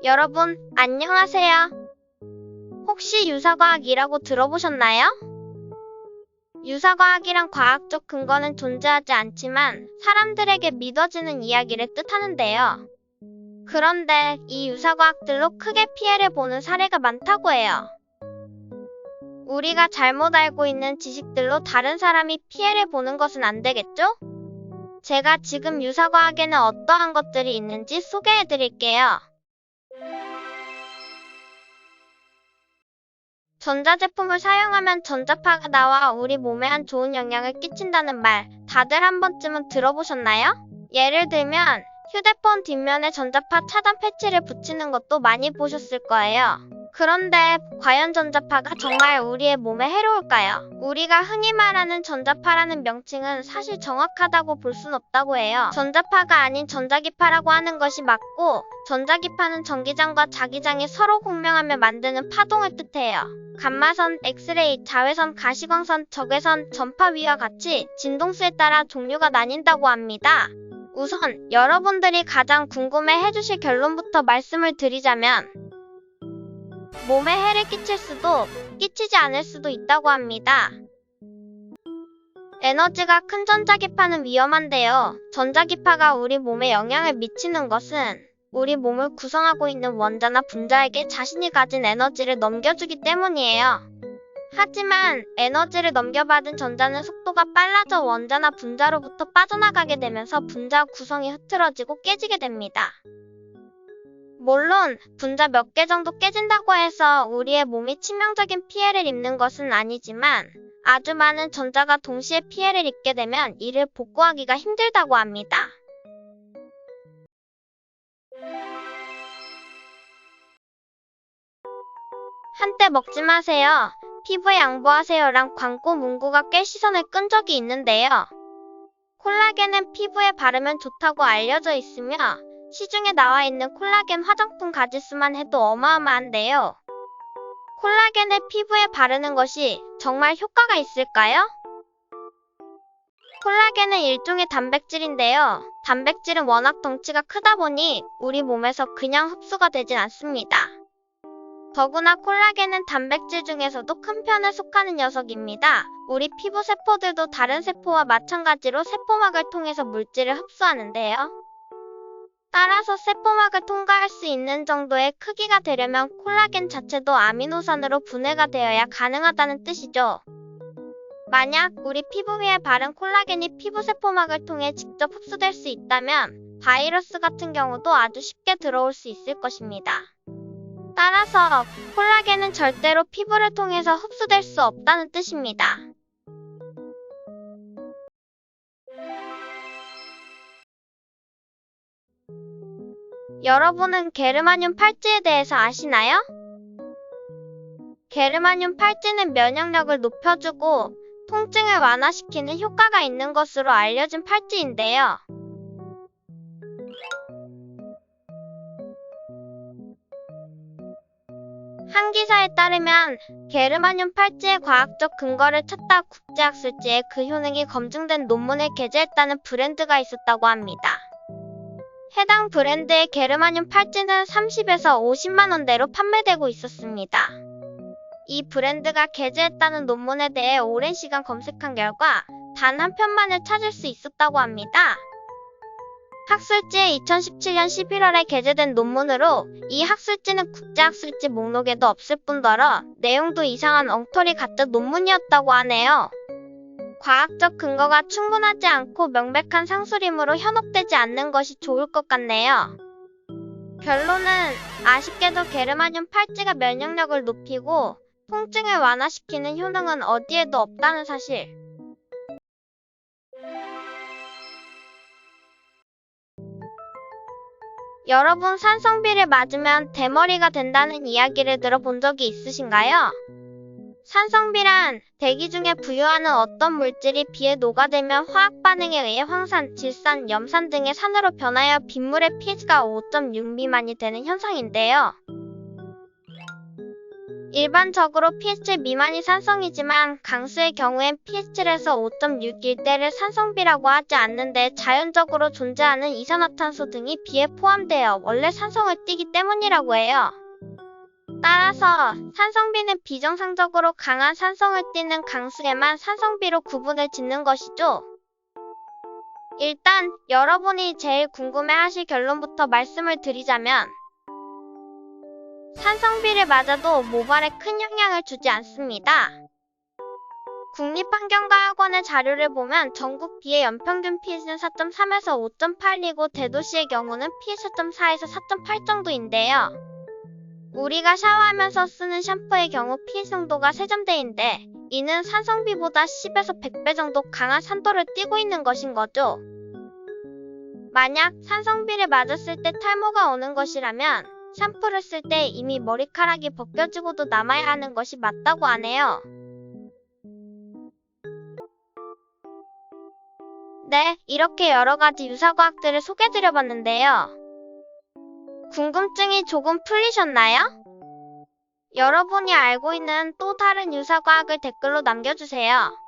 여러분, 안녕하세요. 혹시 유사과학이라고 들어보셨나요? 유사과학이란 과학적 근거는 존재하지 않지만 사람들에게 믿어지는 이야기를 뜻하는데요. 그런데 이 유사과학들로 크게 피해를 보는 사례가 많다고 해요. 우리가 잘못 알고 있는 지식들로 다른 사람이 피해를 보는 것은 안 되겠죠? 제가 지금 유사과학에는 어떠한 것들이 있는지 소개해 드릴게요. 전자제품을 사용하면 전자파가 나와 우리 몸에 안 좋은 영향을 끼친다는 말, 다들 한 번쯤은 들어보셨나요? 예를 들면 휴대폰 뒷면에 전자파 차단 패치를 붙이는 것도 많이 보셨을 거예요. 그런데 과연 전자파가 정말 우리의 몸에 해로울까요? 우리가 흔히 말하는 전자파라는 명칭은 사실 정확하다고 볼 순 없다고 해요. 전자파가 아닌 전자기파라고 하는 것이 맞고, 전자기파는 전기장과 자기장이 서로 공명하며 만드는 파동을 뜻해요. 감마선, 엑스레이, 자외선, 가시광선, 적외선, 전파위와 같이 진동수에 따라 종류가 나뉜다고 합니다. 우선 여러분들이 가장 궁금해 해주실 결론부터 말씀을 드리자면, 몸에 해를 끼칠 수도, 끼치지 않을 수도 있다고 합니다. 에너지가 큰 전자기파는 위험한데요. 전자기파가 우리 몸에 영향을 미치는 것은 우리 몸을 구성하고 있는 원자나 분자에게 자신이 가진 에너지를 넘겨주기 때문이에요. 하지만 에너지를 넘겨받은 전자는 속도가 빨라져 원자나 분자로부터 빠져나가게 되면서 분자 구성이 흐트러지고 깨지게 됩니다. 물론 분자 몇 개 정도 깨진다고 해서 우리의 몸이 치명적인 피해를 입는 것은 아니지만 아주 많은 전자가 동시에 피해를 입게 되면 이를 복구하기가 힘들다고 합니다. 한때 먹지 마세요, 피부에 양보하세요랑 광고 문구가 꽤 시선을 끈 적이 있는데요. 콜라겐은 피부에 바르면 좋다고 알려져 있으며 시중에 나와 있는 콜라겐 화장품 가짓수만 해도 어마어마한데요. 콜라겐을 피부에 바르는 것이 정말 효과가 있을까요? 콜라겐은 일종의 단백질인데요. 단백질은 워낙 덩치가 크다 보니 우리 몸에서 그냥 흡수가 되진 않습니다. 더구나 콜라겐은 단백질 중에서도 큰 편에 속하는 녀석입니다. 우리 피부 세포들도 다른 세포와 마찬가지로 세포막을 통해서 물질을 흡수하는데요. 따라서 세포막을 통과할 수 있는 정도의 크기가 되려면 콜라겐 자체도 아미노산으로 분해가 되어야 가능하다는 뜻이죠. 만약 우리 피부 위에 바른 콜라겐이 피부 세포막을 통해 직접 흡수될 수 있다면 바이러스 같은 경우도 아주 쉽게 들어올 수 있을 것입니다. 따라서 콜라겐은 절대로 피부를 통해서 흡수될 수 없다는 뜻입니다. 여러분은 게르마늄 팔찌에 대해서 아시나요? 게르마늄 팔찌는 면역력을 높여주고 통증을 완화시키는 효과가 있는 것으로 알려진 팔찌인데요. 한 기사에 따르면 게르마늄 팔찌의 과학적 근거를 찾다 국제학술지에 그 효능이 검증된 논문을 게재했다는 브랜드가 있었다고 합니다. 해당 브랜드의 게르마늄 팔찌는 30에서 50만 원대로 판매되고 있었습니다. 이 브랜드가 게재했다는 논문에 대해 오랜 시간 검색한 결과 단 한 편만을 찾을 수 있었다고 합니다. 학술지에 2017년 11월에 게재된 논문으로 이 학술지는 국제학술지 목록에도 없을 뿐더러 내용도 이상한 엉터리 가짜 논문이었다고 하네요. 과학적 근거가 충분하지 않고 명백한 상술이므로 현혹되지 않는 것이 좋을 것 같네요. 결론은 아쉽게도 게르마늄 팔찌가 면역력을 높이고 통증을 완화시키는 효능은 어디에도 없다는 사실. 여러분 산성비를 맞으면 대머리가 된다는 이야기를 들어본 적이 있으신가요? 산성비란 대기 중에 부유하는 어떤 물질이 비에 녹아들면 화학 반응에 의해 황산, 질산, 염산 등의 산으로 변하여 빗물의 pH가 5.6 미만이 되는 현상인데요. 일반적으로 pH 미만이 산성이지만 강수의 경우엔 pH7에서 5.6일 산성비라고 하지 않는데 자연적으로 존재하는 이산화탄소 등이 비에 포함되어 원래 산성을 띠기 때문이라고 해요. 따라서 산성비는 비정상적으로 강한 산성을 띠는 강수에만 산성비로 구분을 짓는 것이죠. 일단 여러분이 제일 궁금해하실 결론부터 말씀을 드리자면 산성비를 맞아도 모발에 큰 영향을 주지 않습니다. 국립환경과학원의 자료를 보면 전국 비의 연평균 pH는 4.3에서 5.8이고 대도시의 경우는 pH 4.4에서 4.8 정도인데요. 우리가 샤워하면서 쓰는 샴푸의 경우 pH 농도가 세점대인데 이는 산성비보다 10에서 100배 정도 강한 산도를 띠고 있는 것인 거죠. 만약 산성비를 맞았을 때 탈모가 오는 것이라면 샴푸를 쓸 때 이미 머리카락이 벗겨지고도 남아야 하는 것이 맞다고 하네요. 네, 이렇게 여러가지 유사과학들을 소개드려봤는데요. 궁금증이 조금 풀리셨나요? 여러분이 알고 있는 또 다른 유사과학을 댓글로 남겨주세요.